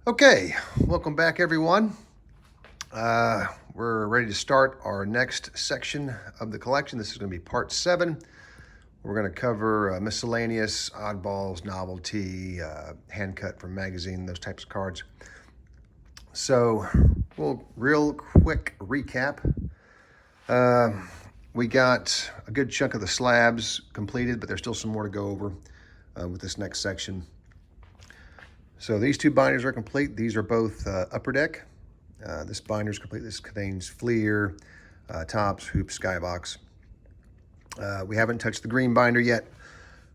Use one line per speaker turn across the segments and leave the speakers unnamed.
Okay, welcome back everyone. We're ready to start our next section of the collection. This is going to be part 7. We're going to cover miscellaneous, oddballs, novelty, hand cut from magazine, those types of cards. So, real quick recap. We got a good chunk of the slabs completed, but there's still some more to go over with this next section. So these two binders are complete. These are both upper deck. This binder is complete. This contains Fleer, Tops, Hoops, Skybox. We haven't touched the green binder yet.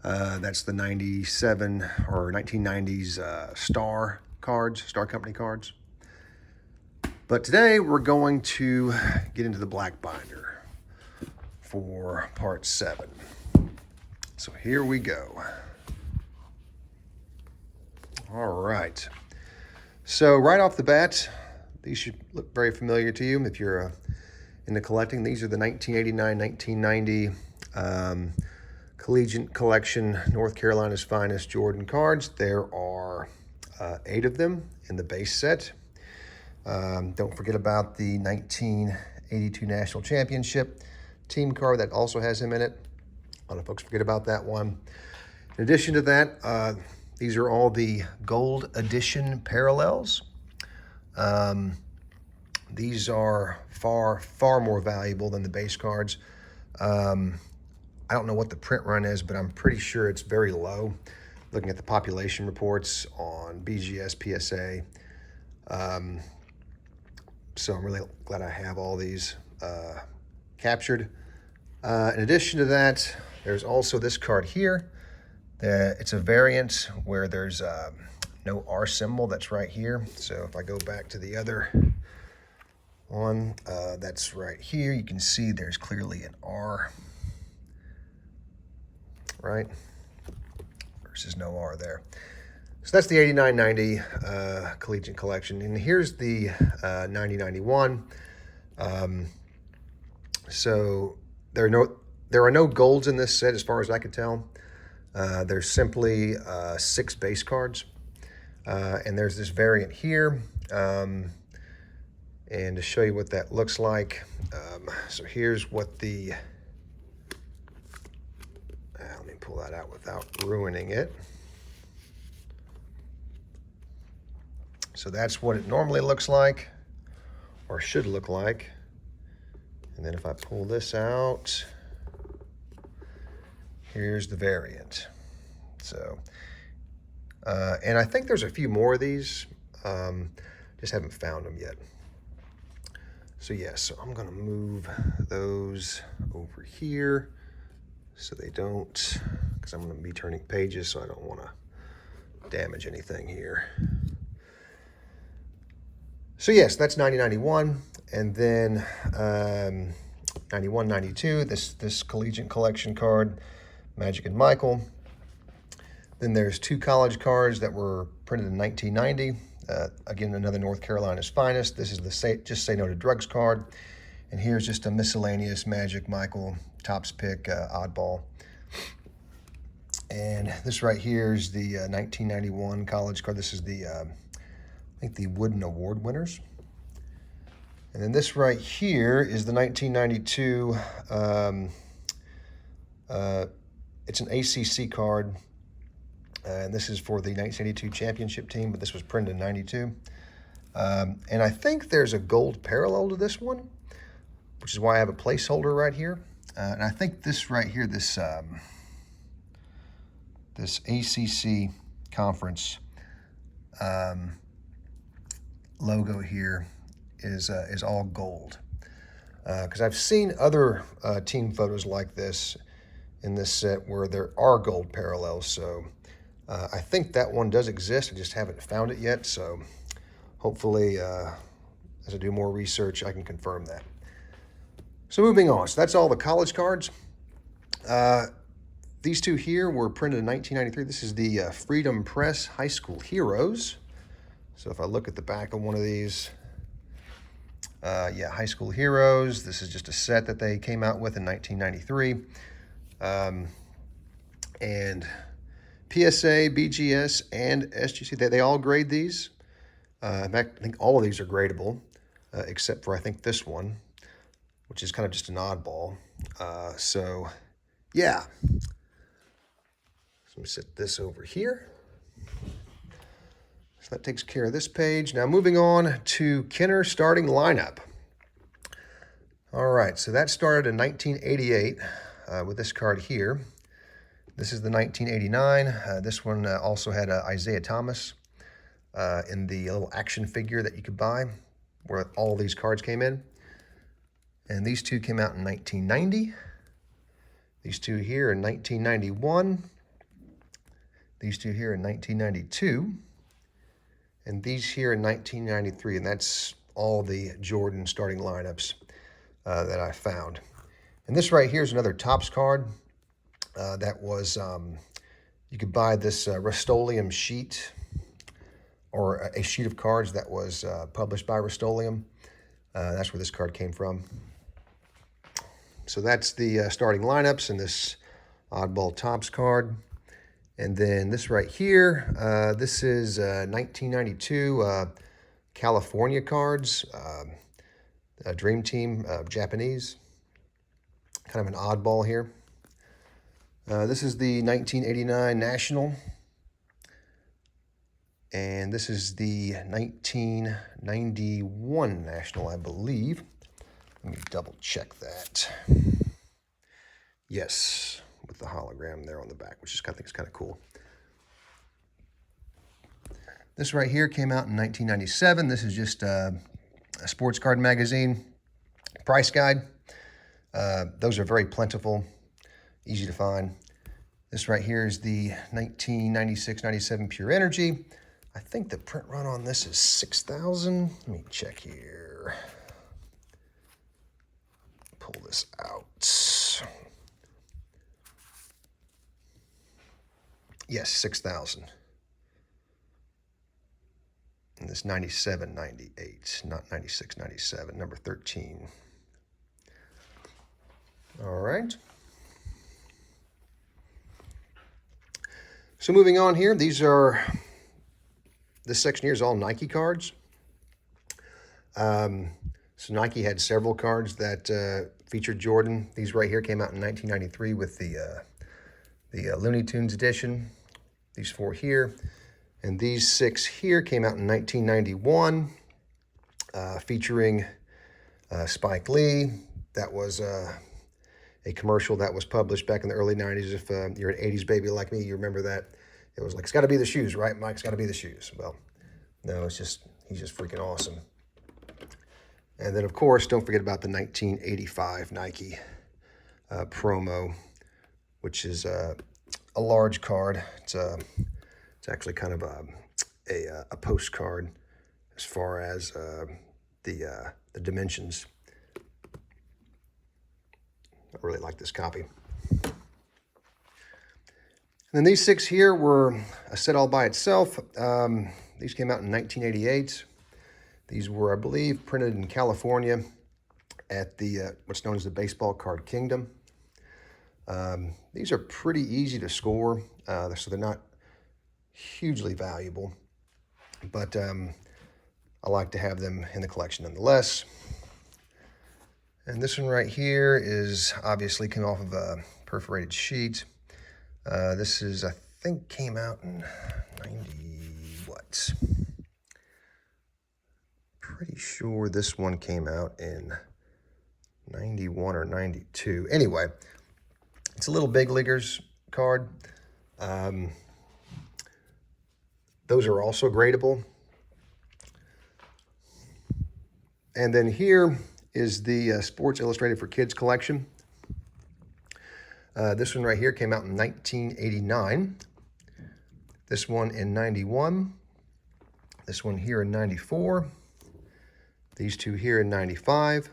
That's the 97 or 1990s Star cards, Star Company cards. But today we're going to get into the black binder for part 7. So here we go. All right. So right off the bat, these should look very familiar to you if you're into collecting. These are the 1989-1990 Collegiate Collection, North Carolina's finest Jordan cards. There are 8 of them in the base set. Don't forget about the 1982 National Championship team card that also has him in it. A lot of folks forget about that one. In addition to that, these are all the gold edition parallels. These are far more valuable than the base cards. I don't know what the print run is, but I'm pretty sure it's very low. Looking at the population reports on BGS, PSA. So I'm really glad I have all these captured. In addition to that, there's also this card here. It's a variant where there's no R symbol. That's right here. So if I go back to the other one, that's right here. You can see there's clearly an R, right? Versus no R there. So that's the 89-90 Collegiate Collection. And here's the 90-91. So there are no golds in this set as far as I can tell. There's simply 6 base cards, and there's this variant here, and to show you what that looks like, so here's what the, let me pull that out without ruining it. So that's what it normally looks like, or should look like, and then if I pull this out, here's the variant. So, and I think there's a few more of these, just haven't found them yet. So yeah, so I'm gonna move those over here so they don't, because I'm gonna be turning pages, so I don't wanna damage anything here. So yes, that's 90-91, and then 91-92, this Collegiate Collection card, Magic and Michael. Then there's 2 college cards that were printed in 1990. Again, another North Carolina's finest. This is the Just Say No to Drugs card. And here's just a miscellaneous Magic Michael Tops pick oddball. And this right here is the 1991 college card. This is the, I think the Wooden Award winners. And then this right here is the 1992, it's an ACC card, and this is for the 1982 championship team, but this was printed in 92. And I think there's a gold parallel to this one, which is why I have a placeholder right here. And I think this right here, this ACC conference logo here is all gold. Because I've seen other team photos like this in this set where there are gold parallels. So I think that one does exist. I just haven't found it yet. So hopefully, as I do more research, I can confirm that. So moving on. So that's all the college cards. These 2 here were printed in 1993. This is the Freedom Press High School Heroes. So if I look at the back of one of these, yeah, High School Heroes. This is just a set that they came out with in 1993. And PSA, BGS, and SGC, they all grade these. In fact, I think all of these are gradable, except for I think this one, which is kind of just an oddball. So yeah. So let me set this over here. So that takes care of this page. Now moving on to Kenner starting lineup. All right, so that started in 1988 with this card here. This is the 1989. This one also had Isaiah Thomas in the little action figure that you could buy, where all of these cards came in. And these two came out in 1990. These two here in 1991. These two here in 1992. And these here in 1993. And that's all the Jordan starting lineups that I found. And this right here is another Topps card that was, you could buy this Rust-Oleum sheet, or a sheet of cards that was published by Rust-Oleum. That's where this card came from. So that's the starting lineups in this oddball Topps card. And then this right here, this is 1992 California cards, Dream Team, Japanese. Kind of an oddball here. This is the 1989 National. And this is the 1991 National, I believe. Let me double check that. Yes, with the hologram there on the back, which is, I think is kind of cool. This right here came out in 1997. This is just a sports card magazine price guide. Those are very plentiful, easy to find. This right here is the 1996-97 Pure Energy. I think the print run on this is 6,000. Let me check here. Pull this out. Yes, 6,000. And this 97-98, not 96-97, number 13. All right. So moving on here, this section here is all Nike cards. So Nike had several cards that featured Jordan. These right here came out in 1993 with the Looney Tunes edition. These four here. And these six here came out in 1991, featuring Spike Lee. That was a commercial that was published back in the early 90s. If you're an 80s baby like me, you remember that. It was like, it's got to be the shoes, right, Mike? It's got to be the shoes. Well, no, he's just freaking awesome. And then, of course, don't forget about the 1985 Nike promo, which is a large card. It's actually kind of a postcard as far as the dimensions. I really like this copy. And then these six here were a set all by itself. These came out in 1988. These were, I believe, printed in California at the what's known as the Baseball Card Kingdom. These are pretty easy to score, so they're not hugely valuable, but I like to have them in the collection nonetheless. And this one right here is obviously came off of a perforated sheet. This is, I think, came out in 90 what? Pretty sure this one came out in 91 or 92. Anyway, it's a little big leaguers card. Those are also gradable. And then here is the Sports Illustrated for Kids collection. This one right here came out in 1989. This one in 91. This one here in 94. These two here in 95.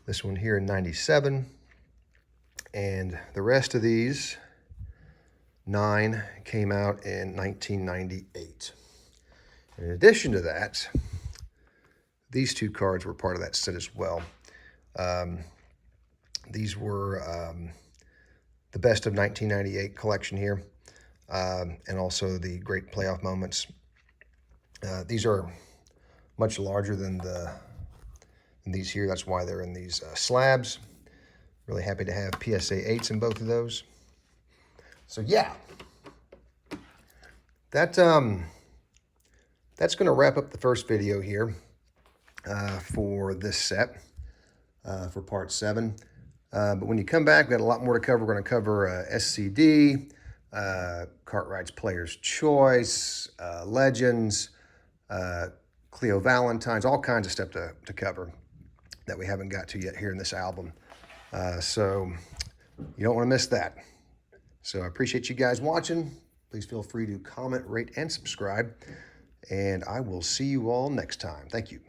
This one here in 97. And the rest of these 9 came out in 1998. In addition to that, these two cards were part of that set as well. These were the best of 1998 collection here, and also the great playoff moments. These are much larger than these here. That's why they're in these slabs. Really happy to have PSA 8s in both of those. So yeah, that's going to wrap up the first video here for this set for part 7. But when you come back, we've got a lot more to cover. We're going to cover SCD, Cartwright's Player's Choice, Legends, Cleo Valentine's, all kinds of stuff to cover that we haven't got to yet here in this album. So you don't want to miss that. So I appreciate you guys watching. Please feel free to comment, rate, and subscribe. And I will see you all next time. Thank you.